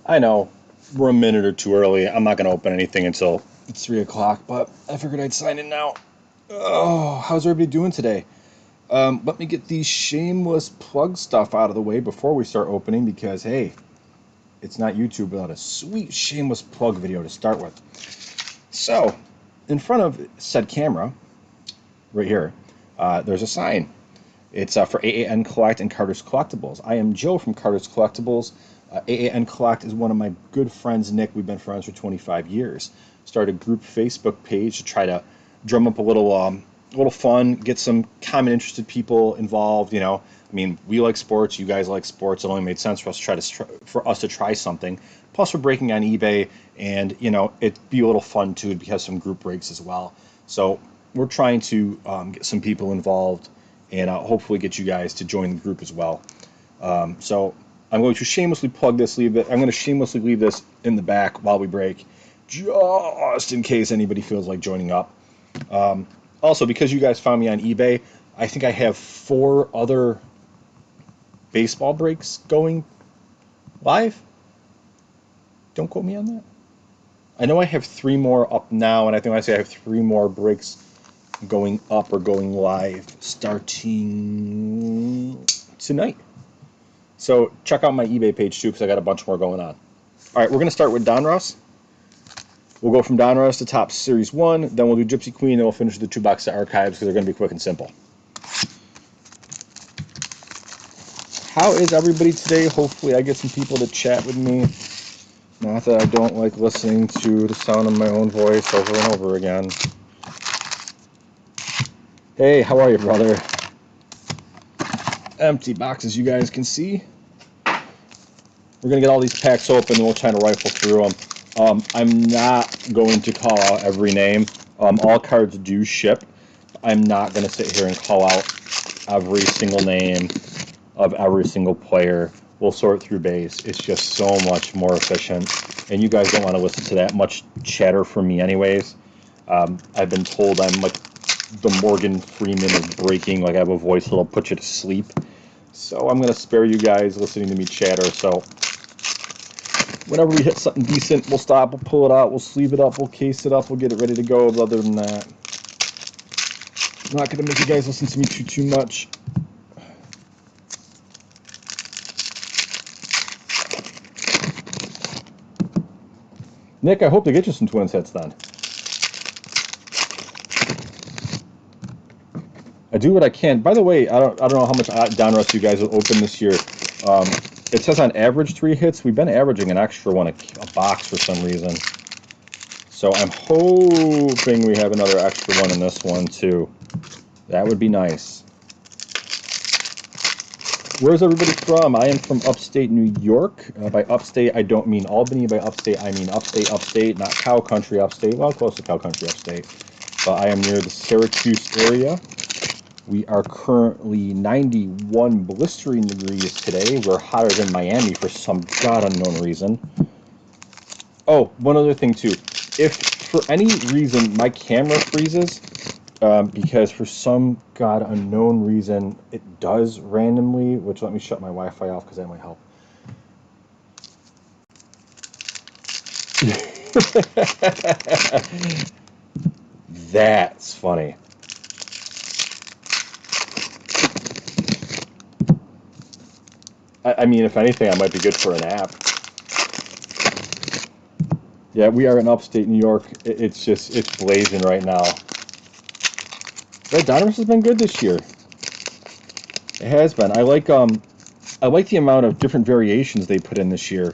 I know we're a minute or two early. I'm not going to open anything until it's 3 o'clock, but I figured I'd sign in now. Oh, how's everybody doing today? Let me get the shameless plug stuff out of the way before we start opening because, hey, it's not YouTube without a sweet shameless plug video to start with. So, in front of said camera, right here, there's a sign. It's for AAN Collect and Carter's Collectibles. I am Joe from Carter's Collectibles. AAN Collect is one of my good friends, Nick. We've been friends for 25 years. Started a group Facebook page to try to drum up a little fun, get some common interested people involved. You know, I mean, we like sports. You guys like sports. It only made sense for us to try something. Plus, we're breaking on eBay, and you know, it'd be a little fun too. It'd have some group breaks as well. So we're trying to get some people involved and hopefully get you guys to join the group as well. So I'm going to shamelessly plug this, I'm going to shamelessly leave this in the back while we break, just in case anybody feels like joining up. Also, because you guys found me on eBay, I think I have 4 other baseball breaks going live. Don't quote me on that. I know I have 3 more up now, and I think when I say I have 3 more breaks going up or going live starting tonight. So check out my eBay page too because I got a bunch more going on. All right, we're going to start with Donruss. We'll go from Donruss to Topps Series 1, then we'll do Gypsy Queen, and we'll finish with the 2-box set archives because they're going to be quick and simple. How is everybody today? Hopefully I get some people to chat with me. Not that I don't like listening to the sound of my own voice over and over again. Hey, how are you, brother? Empty boxes, you guys can see. We're going to get all these packs open, and we'll try to rifle through them. I'm not going to call out every name. All cards do ship. I'm not going to sit here and call out every single name of every single player. We'll sort through base. It's just so much more efficient. And you guys don't want to listen to that much chatter from me anyways. I've been told I'm like the Morgan Freeman of breaking. Like I have a voice that'll put you to sleep. So I'm going to spare you guys listening to me chatter. So whenever we hit something decent, we'll stop, we'll pull it out, we'll sleeve it up, we'll case it up, we'll get it ready to go. But other than that, I'm not going to make you guys listen to me too much. Nick, I hope to get you some twin sets then. I do what I can. By the way, I don't know how much Donruss you guys will open this year. It says on average 3 hits. We've been averaging an extra one a box for some reason. So I'm hoping we have another extra one in this one too. That would be nice. Where's everybody from? I am from upstate New York. By upstate, I don't mean Albany. By upstate, I mean upstate, not cow country upstate. Well, close to cow country upstate. But I am near the Syracuse area. We are currently 91 blistering degrees today. We're hotter than Miami for some god unknown reason. Oh, one other thing too. If for any reason my camera freezes, because for some god unknown reason it does randomly, which let me shut my Wi-Fi off because that might help. That's funny. I mean, if anything, I might be good for an app. Yeah, we are in upstate New York. It's blazing right now. Red Donruss has been good this year. It has been. I like the amount of different variations they put in this year.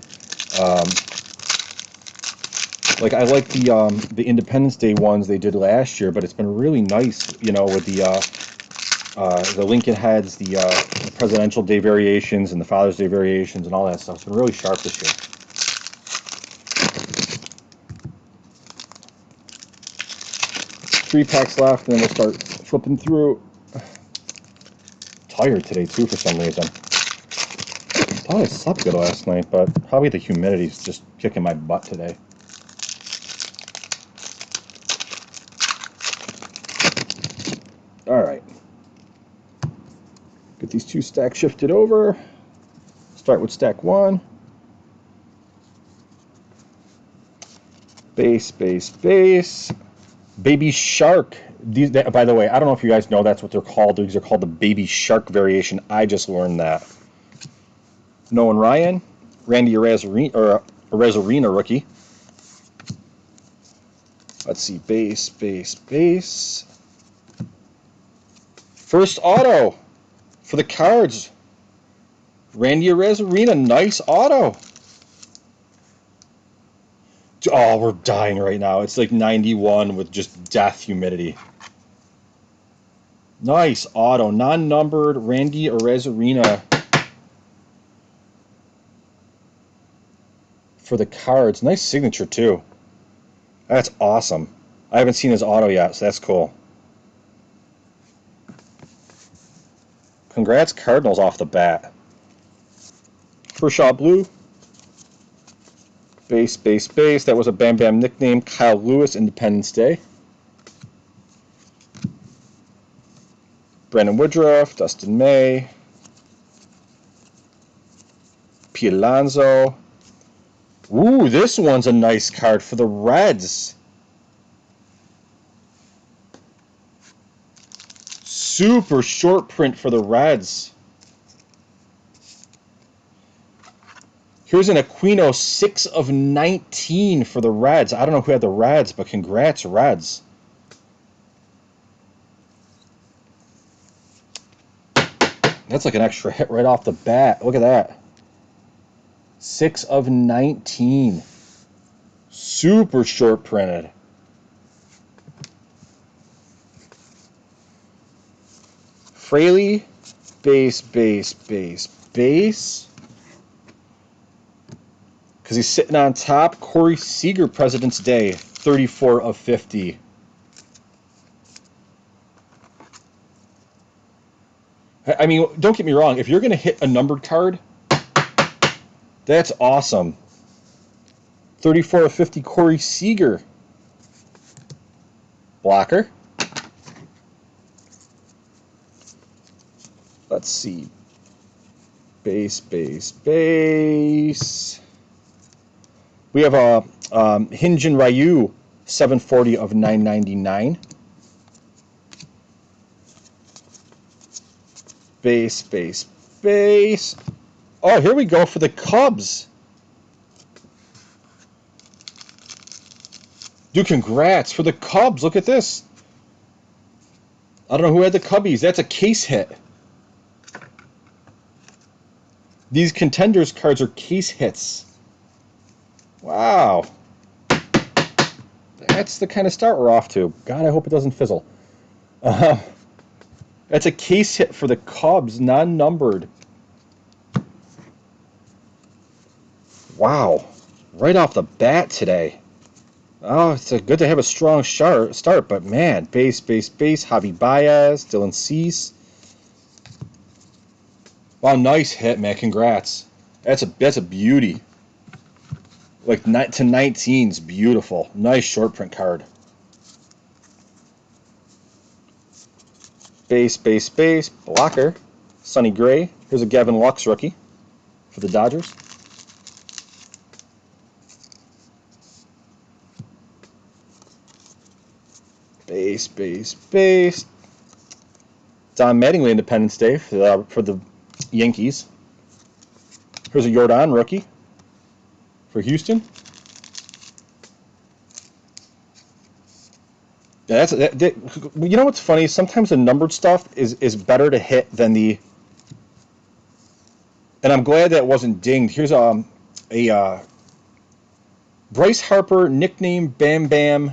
Like I like the Independence Day ones they did last year, but it's been really nice, you know, with the Lincoln heads, the Presidential Day variations, and the Father's Day variations, and all that stuff. It's been really sharp this year. Three packs left, and then we'll start flipping through. Tired today too for some reason. Thought I slept good last night, but probably the humidity's just kicking my butt today. All right. Get these 2 stacks shifted over. Start with stack 1. Base, base, base. Baby Shark. These, by the way, I don't know if you guys know that's what they're called. These are called the Baby Shark variation. I just learned that. Nolan Ryan, Randy Arozarena rookie. Let's see, base, base, base. First auto for the Cards. Randy Arozarena, nice auto. Oh, we're dying right now. It's like 91 with just death humidity. Nice auto, non-numbered Randy Arozarena for the Cards. Nice signature too. That's awesome. I haven't seen his auto yet, so that's cool. Congrats, Cardinals off the bat. Kershaw Blue. Base, base, base. That was a Bam Bam nickname. Kyle Lewis, Independence Day. Brandon Woodruff, Dustin May. Pete Alonso. Ooh, this one's a nice card for the Reds. Super short print for the Reds. Here's an Aquino 6 of 19 for the Reds. I don't know who had the Reds, but congrats, Reds. That's like an extra hit right off the bat. Look at that. 6 of 19. Super short printed. Fraley, base, base, base, base. Because he's sitting on top. Corey Seager, President's Day, 34 of 50. I mean, don't get me wrong. If you're going to hit a numbered card, that's awesome. 34 of 50, Corey Seager. Blocker. Let's see. Base, base, base. We have a Hyun-Jin Ryu, 740 of 999. Base, base, base. Oh, here we go for the Cubs. Dude, congrats for the Cubs. Look at this. I don't know who had the Cubbies. That's a case hit. These Contenders cards are case hits. Wow. That's the kind of start we're off to. God, I hope it doesn't fizzle. That's a case hit for the Cubs, non-numbered. Wow. Right off the bat today. Oh, it's good to have a strong start, but man, base, base, base. Javi Baez, Dylan Cease. Wow, nice hit, man. Congrats. That's a beauty. Like 9 to 19's beautiful. Nice short print card. Base, base, base. Blocker. Sonny Gray. Here's a Gavin Lux rookie for the Dodgers. Base, base, base. Don Mattingly, Independence Day for the Yankees. Here's a Yordan rookie for Houston. Yeah, you know what's funny? Sometimes the numbered stuff is better to hit than the. And I'm glad that wasn't dinged. Here's a Bryce Harper nickname Bam Bam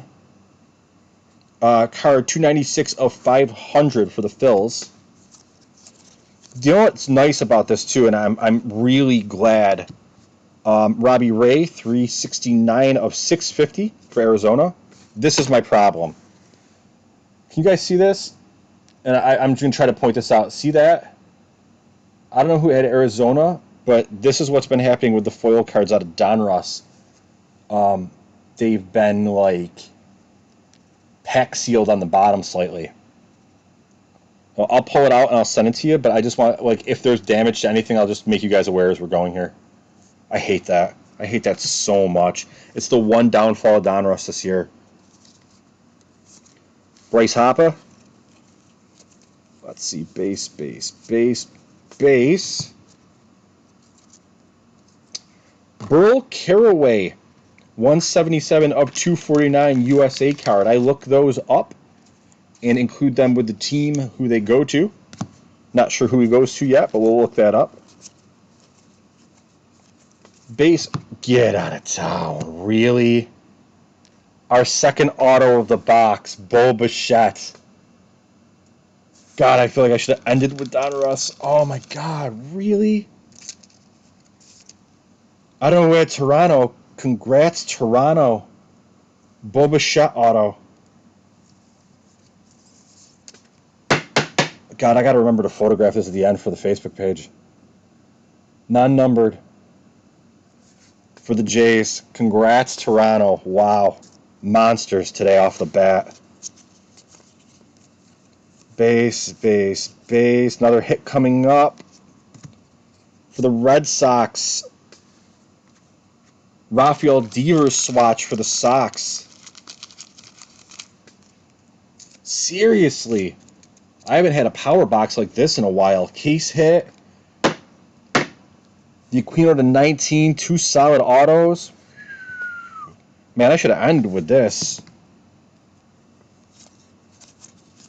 card 296 of 500 for the Phils. Do you know what's nice about this too? And I'm really glad. Robbie Ray 369 of 650 for Arizona. This is my problem. Can you guys see this? And I'm just going to try to point this out. See that? I don't know who had Arizona, but this is what's been happening with the foil cards out of Donruss. They've been like pack sealed on the bottom slightly. Well, I'll pull it out and I'll send it to you, but I just want, like, if there's damage to anything, I'll just make you guys aware as we're going here. I hate that. I hate that so much. It's the one downfall of Donruss this year. Bryce Harper. Let's see. Base. Burl Carraway. 177 of 249 USA card. I look those up and include them with the team who they go to. Not sure who he goes to yet, but we'll look that up. Base, get out of town. Really? Our second auto of the box, Bo Bichette. God, I feel like I should have ended with Donruss. Oh my God, really? I don't know where Toronto. Congrats, Toronto. Bo Bichette auto. God, I got to remember to photograph this at the end for the Facebook page. Non-numbered for the Jays. Congrats, Toronto. Wow. Monsters today off the bat. Base. Another hit coming up for the Red Sox. Rafael Devers swatch for the Sox. Seriously. I haven't had a power box like this in a while. Case hit. The Aquino to 19. 2 solid autos. Man, I should have ended with this.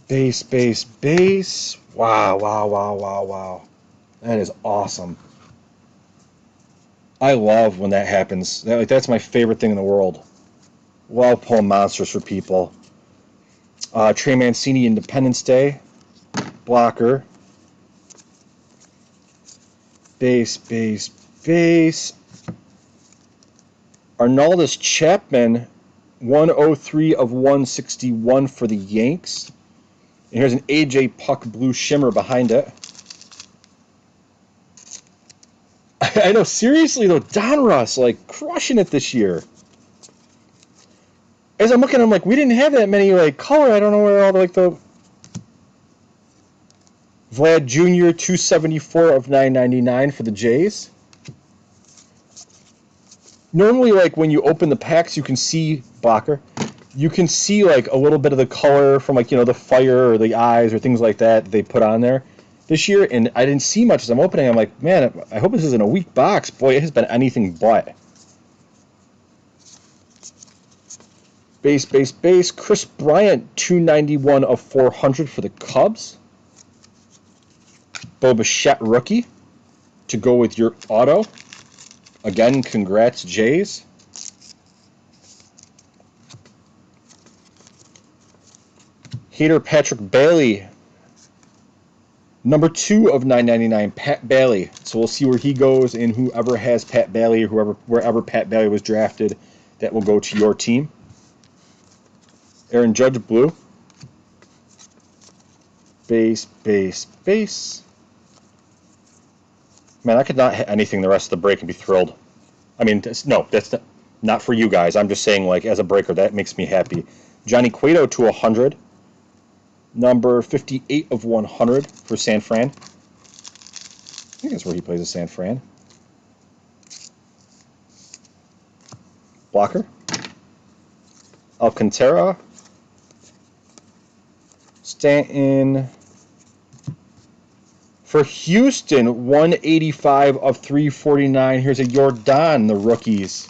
Base. Wow. That is awesome. I love when that happens. That's my favorite thing in the world. Love pulling monsters for people. Trey Mancini, Independence Day. Blocker. Base. Arnaldus Chapman, 103 of 161 for the Yanks. And here's an AJ Puck blue shimmer behind it. I know, seriously though, Donruss, like, crushing it this year. As I'm looking, I'm like, we didn't have that many, like, color. I don't know where all, like, the Vlad Jr., 274 of 999 for the Jays. Normally, like, when you open the packs, you can see, Blocker, you can see, like, a little bit of the color from, like, you know, the fire or the eyes or things like that they put on there this year, and I didn't see much as I'm opening. I'm like, man, I hope this isn't a weak box. Boy, it has been anything but. Base. Chris Bryant, 291 of 400 for the Cubs. Bo Bichette rookie to go with your auto. Again, congrats, Jays. Hater Patrick Bailey, number 2 of 999, Pat Bailey. So we'll see where he goes, and whoever has Pat Bailey or wherever Pat Bailey was drafted, that will go to your team. Aaron Judge blue. Base. Man, I could not hit anything the rest of the break and be thrilled. I mean, that's not for you guys. I'm just saying, like, as a breaker, that makes me happy. Johnny Cueto to 100. Number 58 of 100 for San Fran. I think that's where he plays at San Fran. Blocker. Alcantara. Stanton. For Houston, 185 of 349. Here's a Jordan, the rookies.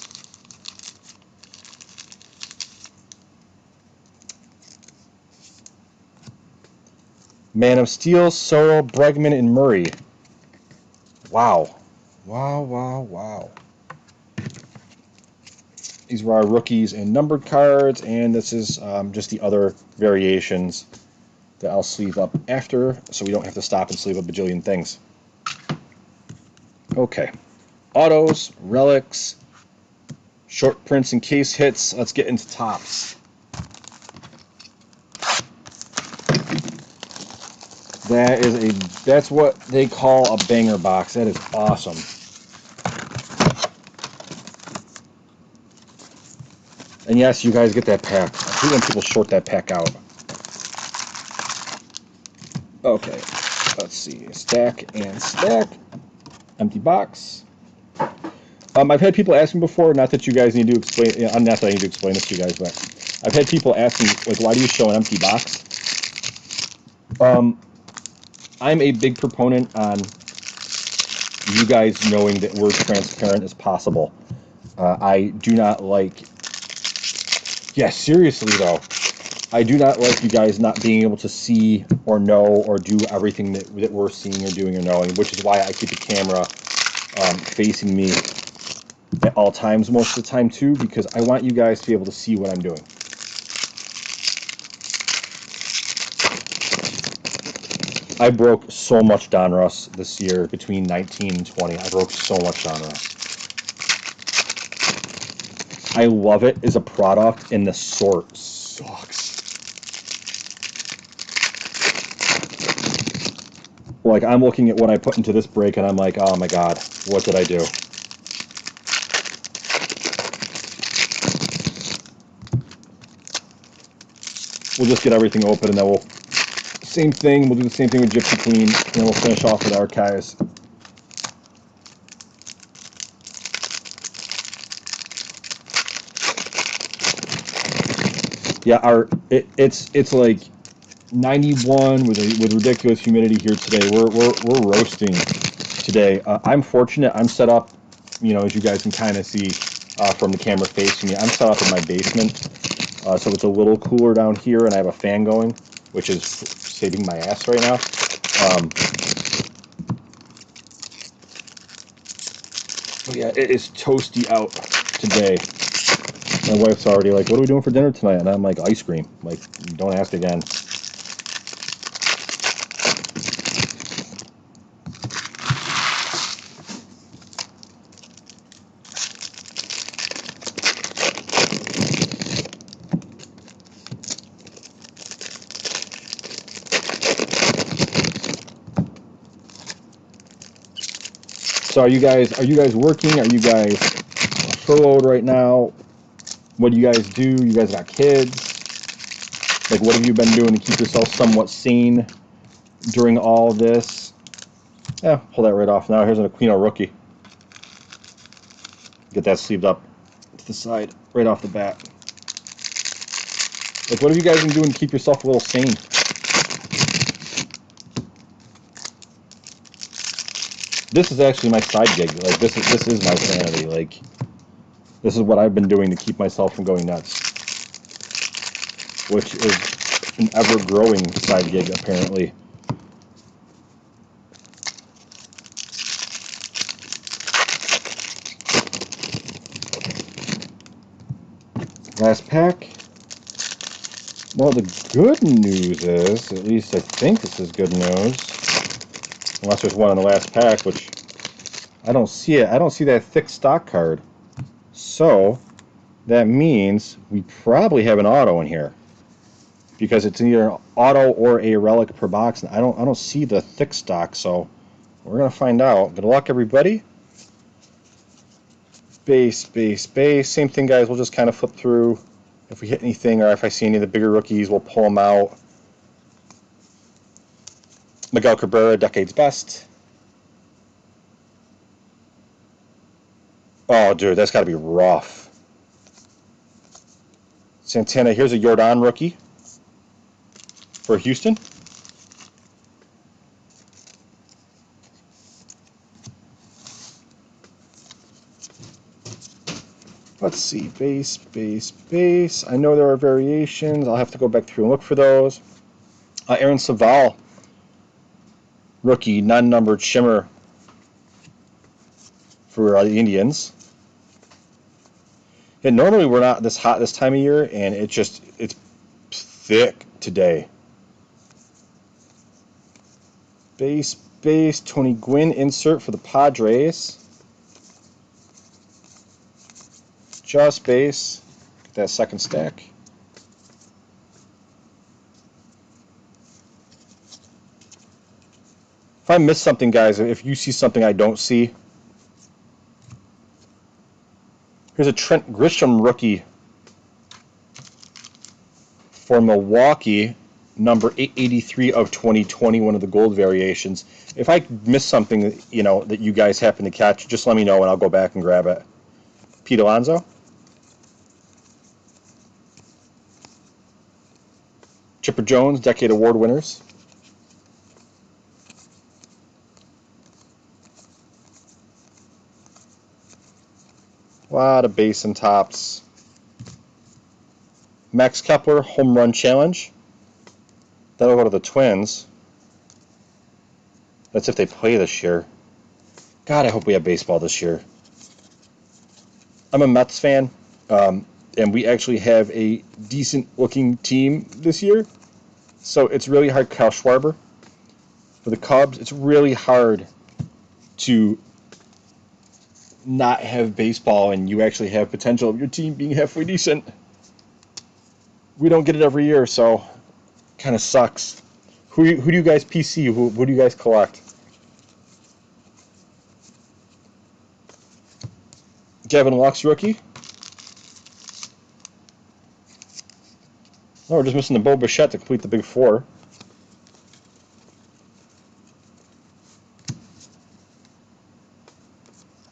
Man of Steel, Sorrell, Bregman, and Murray. Wow. These were our rookies and numbered cards, and this is just the other variations that I'll sleeve up after, so we don't have to stop and sleeve a bajillion things. Okay. Autos, relics, short prints, and case hits. Let's get into tops. That's what they call a banger box. That is awesome. And yes, you guys get that pack. I hate when people short that pack out. Okay, let's see. Stack and stack. Empty box. I've had people ask me before, not that you guys need to explain, not that I need to explain this to you guys, but I've had people ask me, like, why do you show an empty box? I'm a big proponent on you guys knowing that we're transparent as possible. I do not like, yeah, seriously though, I do not like you guys not being able to see or know or do everything that we're seeing or doing or knowing, which is why I keep the camera facing me at all times most of the time too, because I want you guys to be able to see what I'm doing. I broke so much Donruss this year between 19 and 20. I broke so much Donruss. I love it as a product, and the sort sucks. Like, I'm looking at what I put into this break, and I'm like, oh my god, what did I do? We'll just get everything open, and then we'll... Same thing, we'll do the same thing with Gypsy Queen, and then we'll finish off with Archives. Yeah, it's like 91 with ridiculous humidity here today. We're roasting today. I'm fortunate. I'm set up, as you guys can kind of see from the camera facing me. I'm set up in my basement, so it's a little cooler down here, and I have a fan going, which is saving my ass right now. But yeah, it is toasty out today. My wife's already like, what are we doing for dinner tonight? And I'm like, ice cream. Like, don't ask again. So are you guys working? Are you guys furloughed right now? What do you guys do? You guys got kids? Like, what have you been doing to keep yourself somewhat sane during all this? Yeah, pull that right off now. Here's an Aquino rookie. Get that sleeved up to the side right off the bat. Like, what have you guys been doing to keep yourself a little sane? This is actually my side gig. Like, this is my sanity. Like, this is what I've been doing to keep myself from going nuts, which is an ever-growing side gig, apparently. Last pack. Well, the good news is, at least I think this is good news, unless there's one in the last pack, which I don't see it. I don't see that thick stock card. So that means we probably have an auto in here, because it's either an auto or a relic per box, and I don't see the thick stock, so we're gonna find out. Good luck, everybody. Base, base, base. Same thing, guys. We'll just kind of flip through. If we hit anything, or if I see any of the bigger rookies, we'll pull them out. Miguel Cabrera, Decade's Best. Oh, dude, that's got to be rough. Santana, here's a Jordan rookie for Houston. Let's see, base, base, base. I know there are variations. I'll have to go back through and look for those. Aaron Saval, rookie, non-numbered shimmer for the Indians. And normally we're not this hot this time of year, and it's thick today. Base, base, Tony Gwynn insert for the Padres. Just base. Get that second stack. If I miss something, guys, if you see something I don't see, here's a Trent Grisham rookie for Milwaukee, number 883 of 2020, one of the gold variations. If I miss something, you know, that you guys happen to catch, just let me know and I'll go back and grab it. Pete Alonso. Chipper Jones, Decade Award winners. A lot of base and tops. Max Kepler, Home Run Challenge. That'll go to the Twins. That's if they play this year. God, I hope we have baseball this year. I'm a Mets fan, and we actually have a decent-looking team this year. So it's really hard. Kyle Schwarber. For the Cubs, it's really hard to not have baseball and you actually have potential of your team being halfway decent. We don't get it every year, so kind of sucks. Who do you guys PC? Who do you guys collect? Gavin Lux, rookie. Oh, we're just missing the Bo Bichette to complete the big four.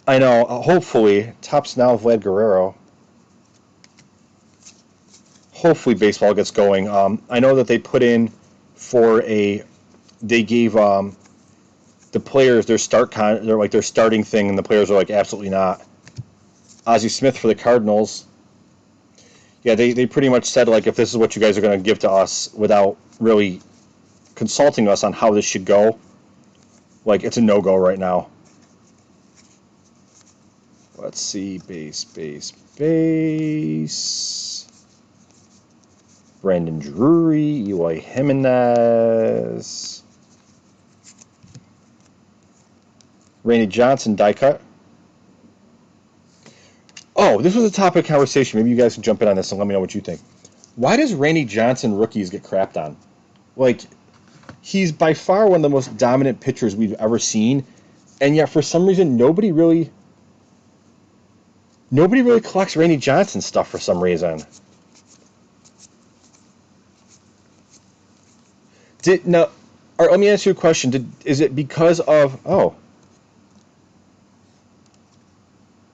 I know. Hopefully, Topps now Vlad Guerrero. Hopefully, baseball gets going. I know that they put in for a. They gave the players their their starting thing, and the players are like absolutely not. Ozzie Smith for the Cardinals. Yeah, they pretty much said like if this is what you guys are going to give to us without really consulting us on how this should go, like it's a no-go right now. Let's see, base. Brandon Drury, Eloy Jimenez, Randy Johnson, die cut. Oh, this was a topic of conversation. Maybe you guys can jump in on this and let me know what you think. Why does Randy Johnson rookies get crapped on? Like, he's by far one of the most dominant pitchers we've ever seen, and yet for some reason nobody really collects Randy Johnson stuff for some reason. Let me ask you a question. Is it because of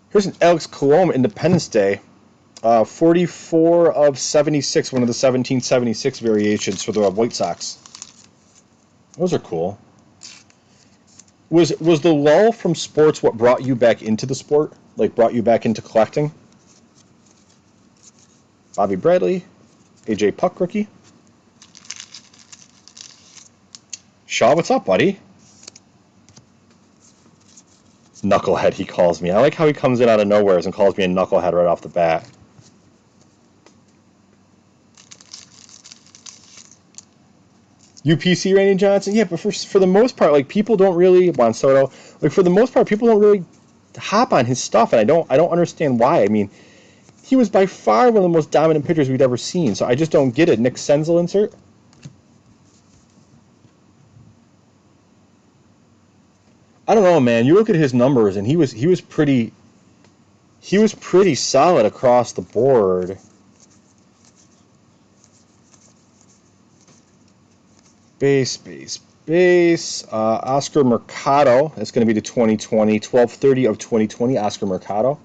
here's an Alex Colomé Independence Day, 44 of 76, one of the 1776 variations for the White Sox. Those are cool. Was the lull from sports what brought you back into the sport? Like brought you back into collecting? Bobby Bradley, AJ Puck rookie. Shaw, what's up, buddy? Knucklehead, he calls me. I like how he comes in out of nowhere and calls me a knucklehead right off the bat. UPC Randy Johnson? Yeah, but for the most part, like people don't really Juan Soto. Like for the most part, people don't really hop on his stuff, and I don't understand why. I mean, he was by far one of the most dominant pitchers we'd ever seen, so I just don't get it. Nick Senzel insert. I don't know, man. You look at his numbers, and he was pretty solid across the board. Base. Oscar Mercado. That's going to be the 2020, 12/30 of 2020. Oscar Mercado.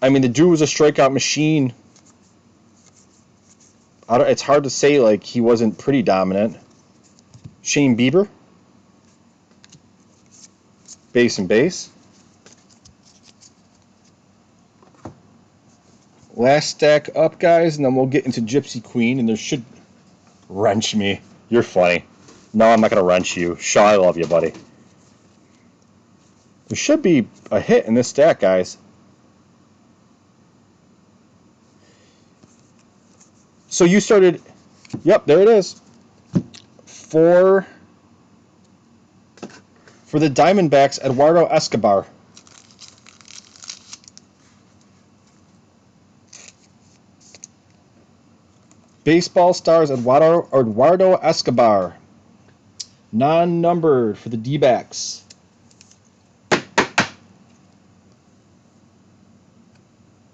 I mean, the dude was a strikeout machine. It's hard to say like he wasn't pretty dominant. Shane Bieber. Base. Last stack up, guys, and then we'll get into Gypsy Queen, and there should... Wrench me. You're funny. No, I'm not going to wrench you. Shaw, I love you, buddy. There should be a hit in this stack, guys. So you started... Yep, there it is. For the Diamondbacks, Eduardo Escobar. Baseball stars Eduardo Escobar. Non-numbered for the D-backs.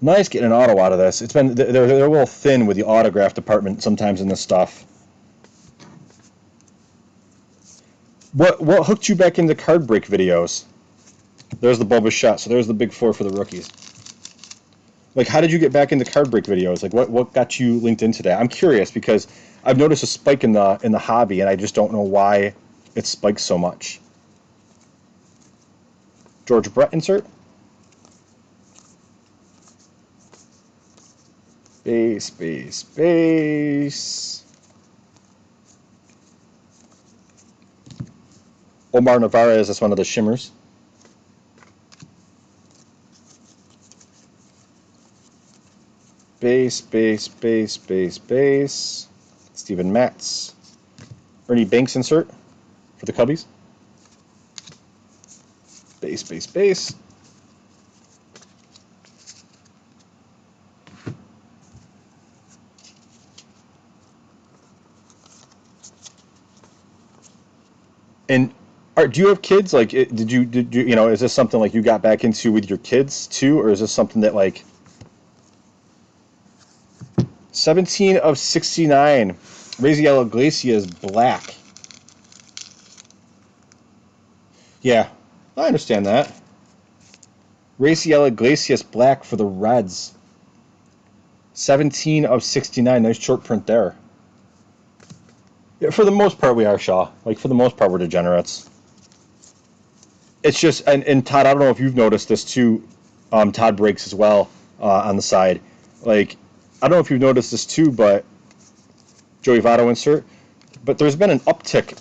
Nice getting an auto out of this. It's been they're a little thin with the autograph department sometimes in this stuff. What hooked you back into card break videos? There's the Bo Bichette. So there's the big four for the rookies. Like, how did you get back into card break videos? Like, what got you linked into that? I'm curious because I've noticed a spike in the hobby, and I just don't know why it spikes so much. George Brett insert. Base. Omar Narvaez, that's one of the shimmers. Base. Steven Matz. Ernie Banks insert for the Cubbies. Base. And do you have kids? Like, did you is this something like you got back into with your kids too, or is this something that like 17 of 69, Raziel Iglesias black. Yeah, I understand that. Raziel Iglesias black for the Reds. 17 of 69, nice short print there. Yeah, for the most part we are, Shaw. Like, for the most part we're degenerates. It's just, and Todd, I don't know if you've noticed this too, Todd breaks as well on the side. Like, I don't know if you've noticed this too, but Joey Votto insert, but there's been an uptick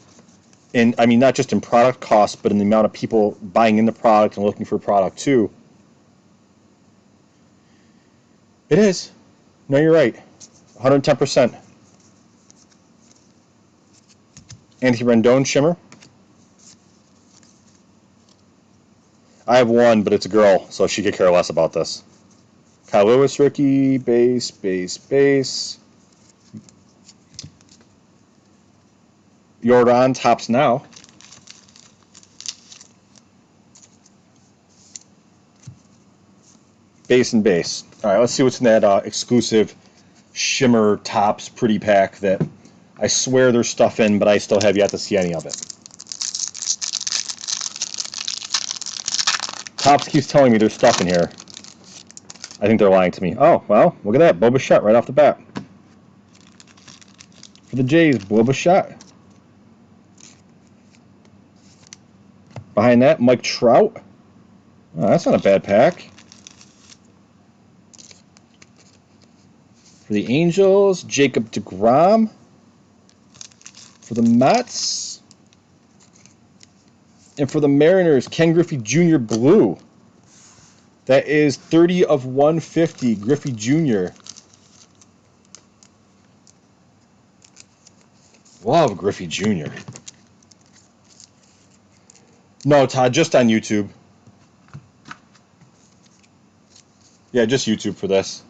in, I mean, not just in product costs, but in the amount of people buying into product and looking for product too. It is. No, you're right. 110%. Anthony Rendon shimmer. I have one, but it's a girl, so she could care less about this. Kyle Lewis rookie, base. Jordan tops now. Base. All right, let's see what's in that exclusive shimmer tops pretty pack that I swear there's stuff in, but I still have yet to see any of it. Topps keeps telling me there's stuff in here. I think they're lying to me. Oh, well, look at that. Bo Bichette right off the bat. For the Jays, Bo Bichette. Behind that, Mike Trout. Oh, that's not a bad pack. For the Angels, Jacob deGrom. For the Mets. And for the Mariners, Ken Griffey Jr. blue. That is 30 of 150, Griffey Jr. Love Griffey Jr. No, Todd, just on YouTube. Yeah, just YouTube for this.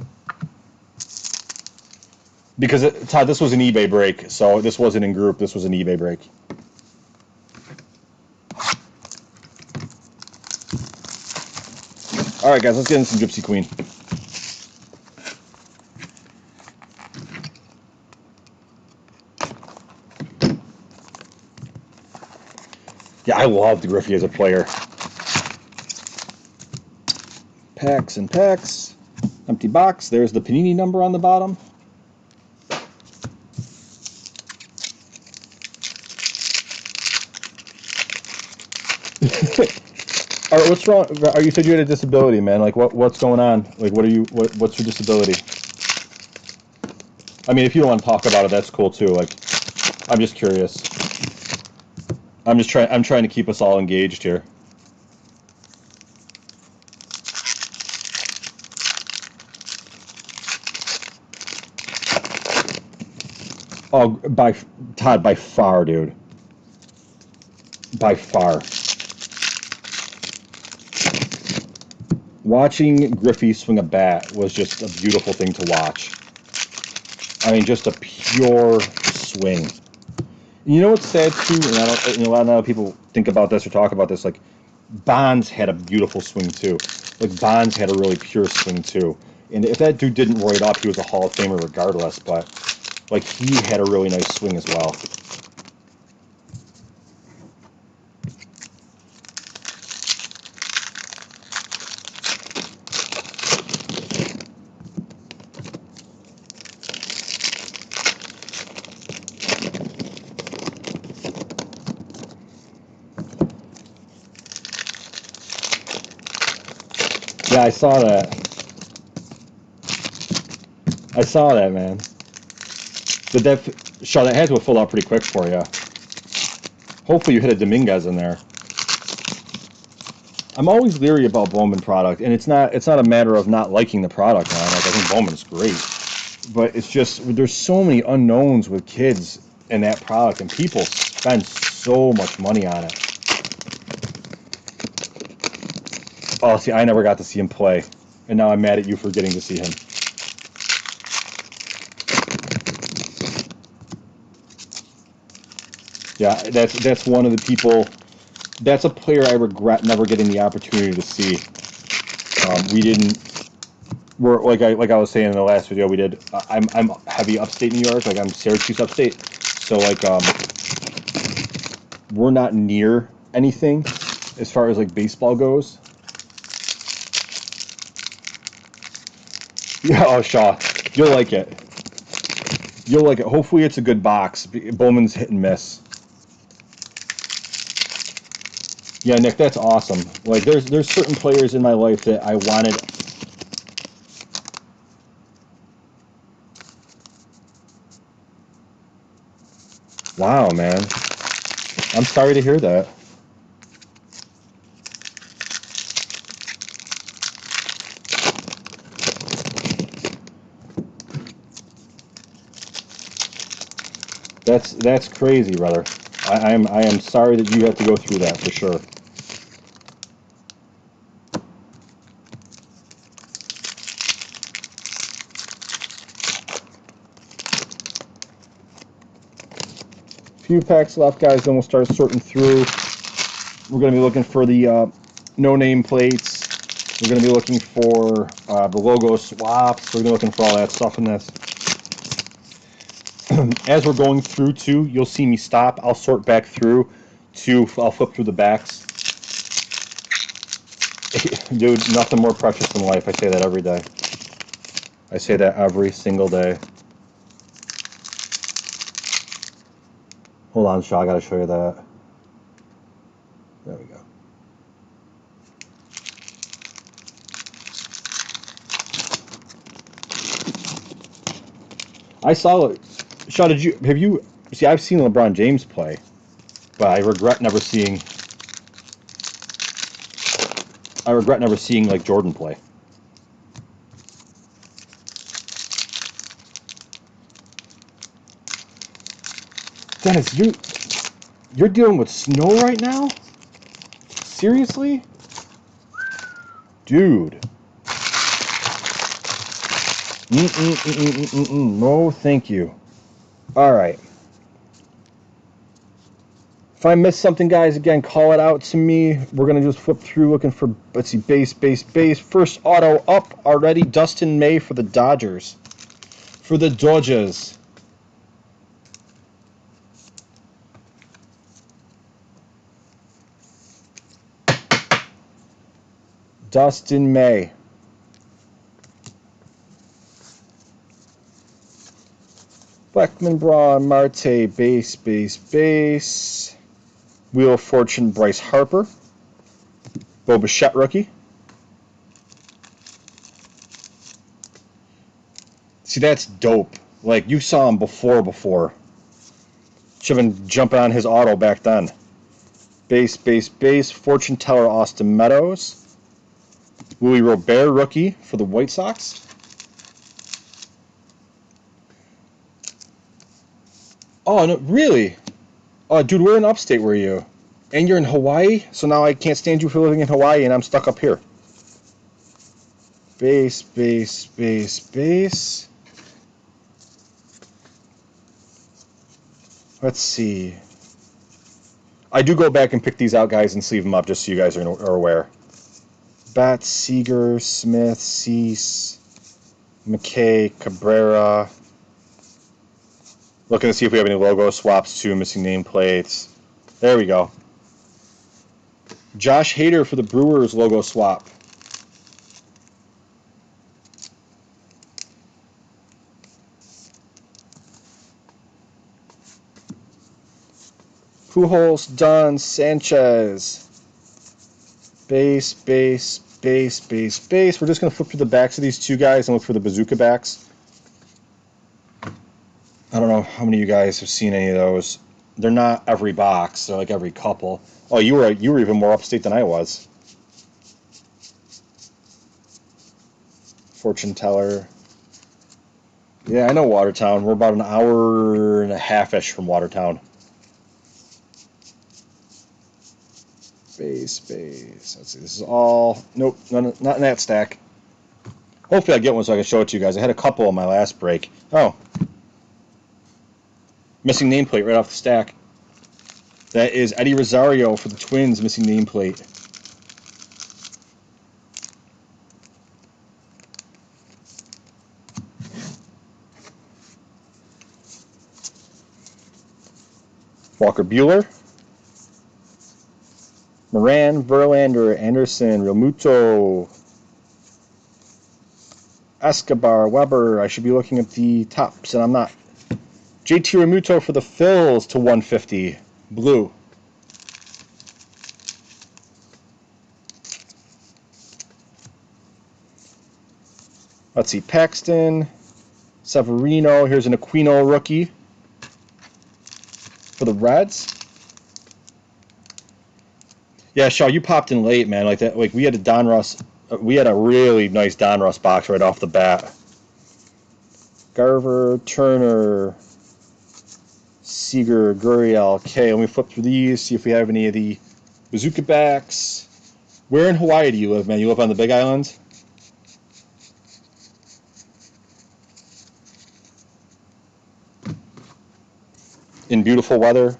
Because, Todd, this was an eBay break, so this wasn't in group, this was an eBay break. All right, guys, let's get into some Gypsy Queen. Yeah, I loved Griffey as a player. Packs and packs. Empty box. There's the Panini number on the bottom. All right, what's wrong? You said you had a disability, man. Like, what's going on? Like, what's your disability? I mean, if you don't want to talk about it, that's cool too. Like, I'm just curious. I'm trying to keep us all engaged here. Oh, Todd, by far, dude. By far. Watching Griffey swing a bat was just a beautiful thing to watch. I mean, just a pure swing. You know what's sad too, and I don't, a lot of people think about this or talk about this. Like, Bonds had a beautiful swing too. Like, Bonds had a really pure swing too. And if that dude didn't roid up, he was a Hall of Famer regardless. But like he had a really nice swing as well. Yeah, I saw that. I saw that, man. But that had to have filled out pretty quick for you. Hopefully you hit a Dominguez in there. I'm always leery about Bowman product, and it's not a matter of not liking the product line. Like I think Bowman's great, but it's just there's so many unknowns with kids in that product, and people spend so much money on it. Oh, see, I never got to see him play, and now I'm mad at you for getting to see him. Yeah, that's one of the people. That's a player I regret never getting the opportunity to see. We didn't. We're like I was saying in the last video we did. I'm heavy upstate New York. Like I'm Syracuse upstate. So like we're not near anything as far as like baseball goes. Yeah, oh Shaw, you'll like it. You'll like it. Hopefully it's a good box. Bowman's hit and miss. Yeah, Nick, that's awesome. Like there's certain players in my life that I wanted. Wow, man. I'm sorry to hear that. That's crazy, brother. I am sorry that you have to go through that for sure. Few packs left, guys. Then we'll start sorting through. We're going to be looking for the no-name plates. We're going to be looking for the logo swaps. We're going to be looking for all that stuff in this. As we're going through, too, you'll see me stop. I'll sort back through. I'll flip through the backs. Dude, nothing more precious than life. I say that every day. I say that every single day. Hold on, Shaw. I got to show you that. There we go. I saw it. Shaw, have you see? I've seen LeBron James play, but I regret never seeing like Jordan play. Dennis, you're dealing with snow right now? Seriously? Dude. No, thank you. All right. If I missed something, guys, again, call it out to me. We're going to just flip through looking for, let's see, base. First auto up already. Dustin May for the Dodgers. For the Dodgers. Dustin May. Blackman, Braun, Marte, base. Wheel of Fortune, Bryce Harper. Bo Bichette rookie. See, that's dope. Like, you saw him before. Should have been jumping on his auto back then. Base. Fortune teller, Austin Meadows. Willie Robert rookie for the White Sox. Oh, no, really? Oh, dude, where in upstate were you? And you're in Hawaii? So now I can't stand you for living in Hawaii and I'm stuck up here. Base. Let's see. I do go back and pick these out, guys, and sleeve them up just so you guys are aware. Bat, Seager, Smith, Cease. McKay, Cabrera. Looking to see if we have any logo swaps too, missing nameplates. There we go. Josh Hader for the Brewers logo swap. Pujols, Dunn, Sanchez. Base, base, base, base, base. We're just going to flip through the backs of these two guys and look for the bazooka backs. I don't know how many of you guys have seen any of those. They're not every box. They're like every couple. Oh, you were even more upstate than I was. Fortune teller. Yeah, I know Watertown. We're about an hour and a half-ish from Watertown. Base, base. Let's see. This is all... Nope, not in that stack. Hopefully I get one so I can show it to you guys. I had a couple on my last break. Oh. Missing nameplate right off the stack. That is Eddie Rosario for the Twins, missing nameplate. Walker Buehler. Moran, Verlander, Anderson, Realmuto, Escobar, Weber. I should be looking at the tops, and I'm not. JT Realmuto for the Phils to 150. Blue. Let's see. Paxton, Severino. Here's an Aquino rookie for the Reds. Yeah, Shaw, you popped in late, man. Like that. Like we had a Donruss. We had a really nice Donruss box right off the bat. Garver, Turner, Seager, Gurriel. Okay, let me flip through these, see if we have any of the bazooka backs. Where in Hawaii do you live, man? You live on the Big Island? In beautiful weather?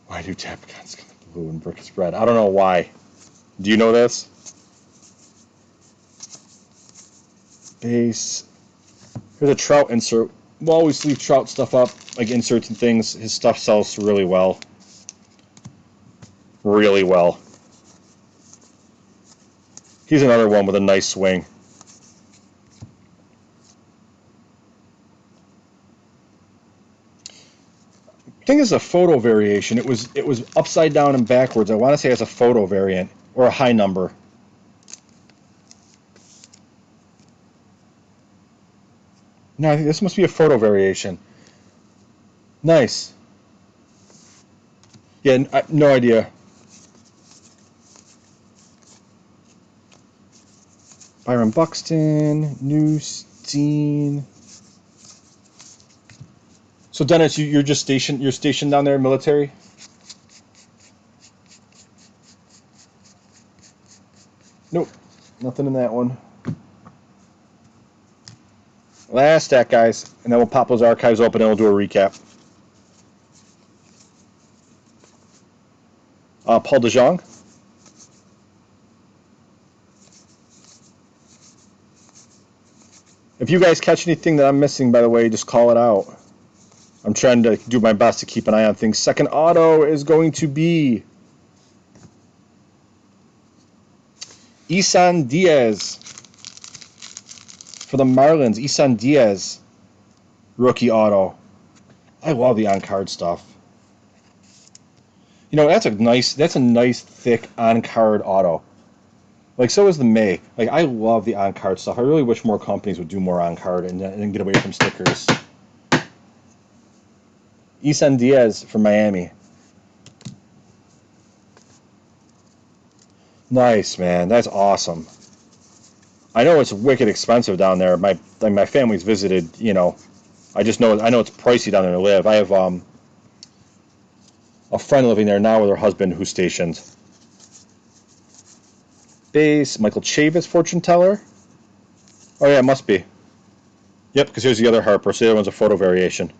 Why do Tapcons come in blue and brick is red? I don't know why. Do you know this? Base. Here's a Trout insert. We'll always leave Trout stuff up, like inserts and things. His stuff sells really well. Really well. He's another one with a nice swing. I think it's a photo variation. It was upside down and backwards. I want to say it's a photo variant or a high number. No, I think this must be a photo variation. Nice. Yeah, no idea. Byron Buxton, Newstein. So Dennis, you're just stationed. You're stationed down there, military. Nope, nothing in that one. Last stack, guys, and then we'll pop those archives open and we'll do a recap. Paul DeJong. If you guys catch anything that I'm missing, by the way, just call it out. I'm trying to do my best to keep an eye on things. Second auto is going to be Isan Diaz for the Marlins. Isan Diaz, rookie auto. I love the on-card stuff. You know, that's a nice thick on-card auto. Like, so is the May. Like, I love the on-card stuff. I really wish more companies would do more on-card and get away from stickers. Isan Diaz from Miami. Nice, man. That's awesome. I know it's wicked expensive down there. My family's visited, you know. I know it's pricey down there to live. I have a friend living there now with her husband who's stationed. Base, Michael Chavis, fortune teller. Oh yeah, it must be. Yep, because here's the other Harper. So the other one's a photo variation.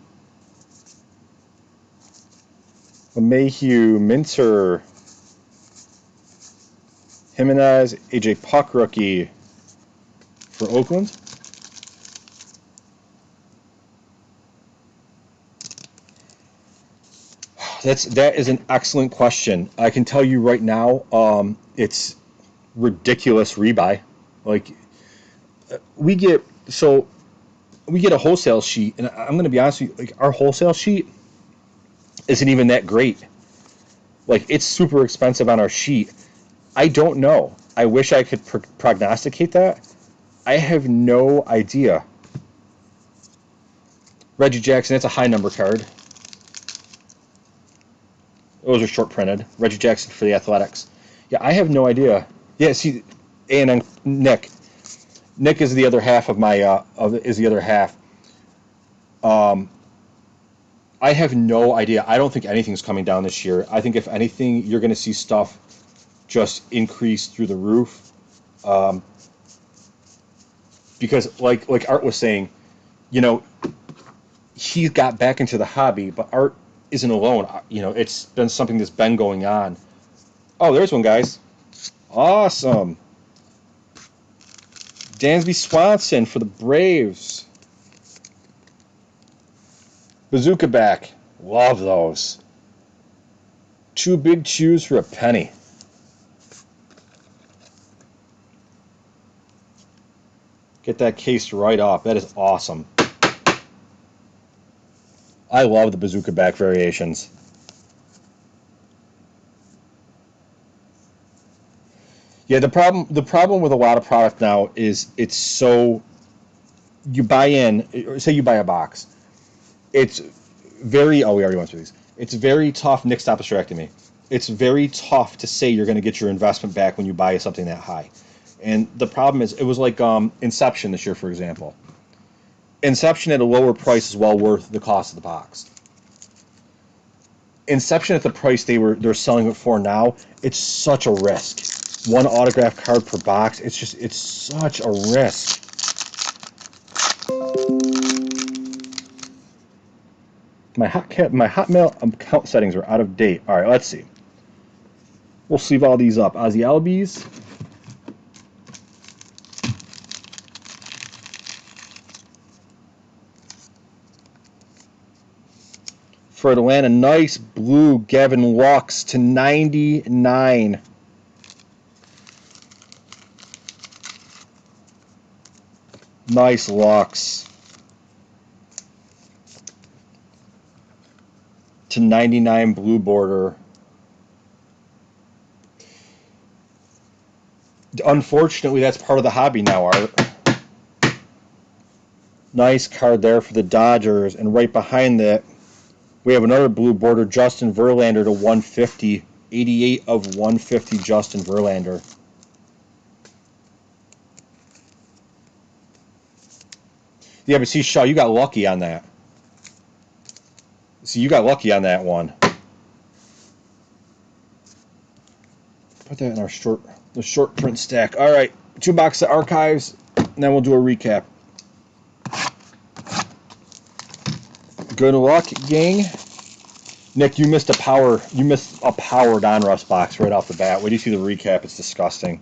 Mayhew, Minter, Jimenez, AJ Puck rookie for Oakland. That is an excellent question. I can tell you right now, it's ridiculous rebuy. Like we get a wholesale sheet, and I'm going to be honest with you, like our wholesale sheet isn't even that great. Like it's super expensive on our sheet. I don't know. I wish I could prognosticate that. I have no idea. Reggie Jackson, that's a high number card. Those are short printed. Reggie Jackson for the Athletics. Yeah, I have no idea. Yeah, see, and Nick. Nick is the other half of my is the other half. I have no idea. I don't think anything's coming down this year. I think if anything, you're going to see stuff just increase through the roof. Because like Art was saying, you know, he got back into the hobby, but Art isn't alone. You know, it's been something that's been going on. Oh, there's one, guys. Awesome. Dansby Swanson for the Braves. Bazooka back. Love those. Two big chews for a penny. Get that case right off. That is awesome. I love the Bazooka back variations. Yeah, the problem with a lot of product now is it's so, you buy in, or say you buy a box. It's very, oh, we already went through these. It's very tough. Nick, stop distracting me. It's very tough to say you're going to get your investment back when you buy something that high. And the problem is, it was like Inception this year, for example. Inception at a lower price is well worth the cost of the box. Inception at the price they're selling it for now, it's such a risk. One autograph card per box, it's such a risk. My Hotmail account settings are out of date. All right, let's see. We'll sleeve all these up. Ozzie Albies. For Atlanta, nice blue Gavin Lux to 99. Nice Lux. To 99 blue border. Unfortunately, that's part of the hobby now, Art. Nice card there for the Dodgers. And right behind that, we have another blue border, Justin Verlander to 150. 88 of 150, Justin Verlander. Yeah, but see, Shaw, you got lucky on that. See, you got lucky on that one. Put that in our the short print stack. All right, 2 boxes of archives, and then we'll do a recap. Good luck, gang. Nick, you missed a power Donruss box right off the bat. Wait till you see the recap. It's disgusting.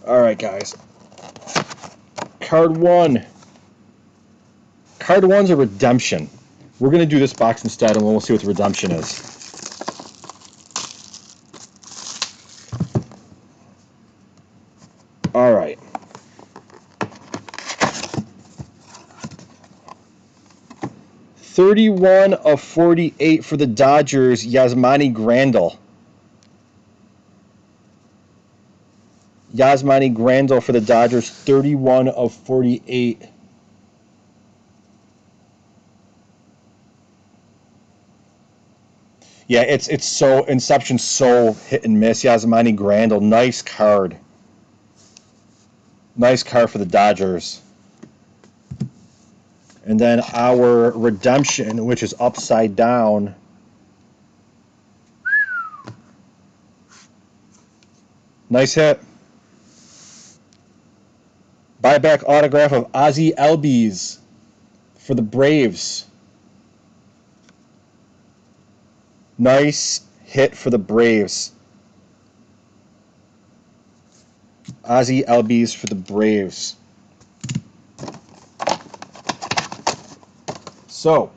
All right, guys. Card 1. Card 1's a redemption. We're going to do this box instead, and we'll see what the redemption is. All right. $31 of $48 for the Dodgers, Yasmani Grandal. Yasmani Grandal for the Dodgers, 31 of 48. Yeah, it's so Inception's so hit and miss. Yasmani Grandal, nice card. Nice card for the Dodgers. And then our redemption, which is upside down. Nice hit. Buyback autograph of Ozzie Albies for the Braves. Nice hit for the Braves. Ozzie Albies for the Braves. So,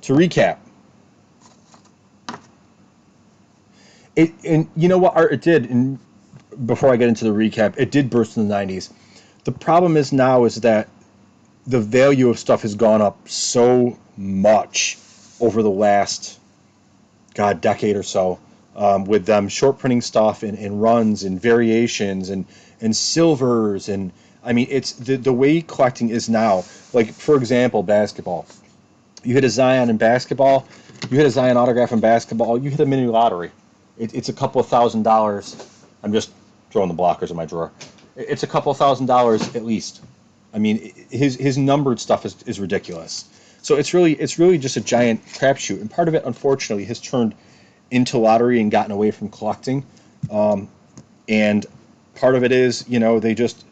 to recap, and you know what Art it did, and before I get into the recap, it did burst in the 90s. The problem is now is that the value of stuff has gone up so much over the last decade or so, with them short printing stuff and runs and variations and silvers, and I mean it's the way collecting is now. Like, for example, basketball. You hit a Zion in basketball, you hit a Zion autograph in basketball, you hit a mini lottery. It's a couple of $1,000s. I'm just throwing the blockers in my drawer. It's a couple of $1,000s at least. I mean, his numbered stuff is ridiculous. So it's really just a giant crapshoot, and part of it, unfortunately, has turned into lottery and gotten away from collecting. And part of it is, they just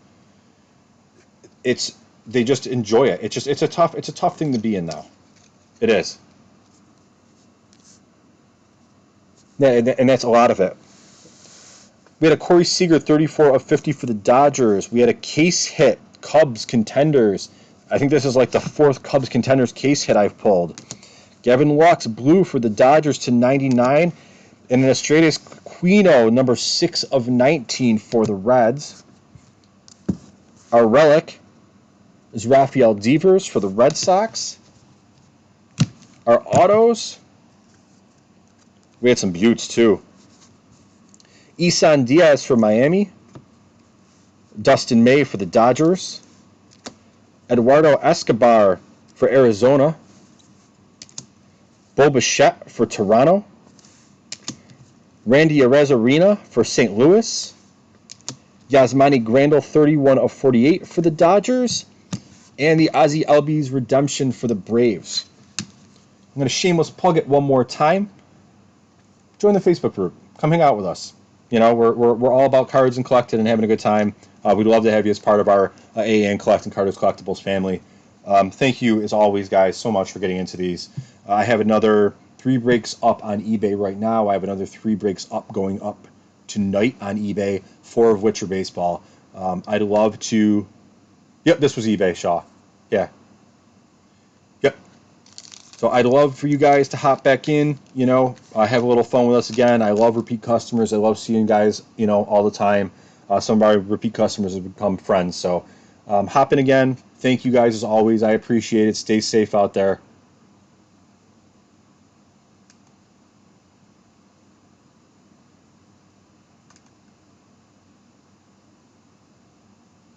enjoy it. It's a tough thing to be in now. It is. Yeah, and that's a lot of it. We had a Corey Seager 34 of 50 for the Dodgers. We had a case hit, Cubs contenders. I think this is like the fourth Cubs contenders case hit I've pulled. Gavin Lux blue for the Dodgers to 99. And then Estrades Quino, number 6 of 19 for the Reds. Our relic is Rafael Devers for the Red Sox. Our autos, we had some Buttes too. Isan Diaz for Miami. Dustin May for the Dodgers. Eduardo Escobar for Arizona. Bo Bichette for Toronto. Randy Arozarena for St. Louis. Yasmani Grandal 31 of 48 for the Dodgers. And the Ozzie Albies redemption for the Braves. I'm going to shameless plug it one more time. Join the Facebook group. Come hang out with us. We're all about cards and collecting and having a good time. We'd love to have you as part of our AAN Collecting Cards Collectibles family. Thank you, as always, guys, so much for getting into these. I have another 3 breaks up on eBay right now. I have another 3 breaks up going up tonight on eBay, 4 of which are baseball. I'd love to... Yep, this was eBay, Shaw. Yeah. Yep. So I'd love for you guys to hop back in, have a little fun with us again. I love repeat customers. I love seeing guys, all the time. Some of our repeat customers have become friends. So hop in again. Thank you guys as always. I appreciate it. Stay safe out there.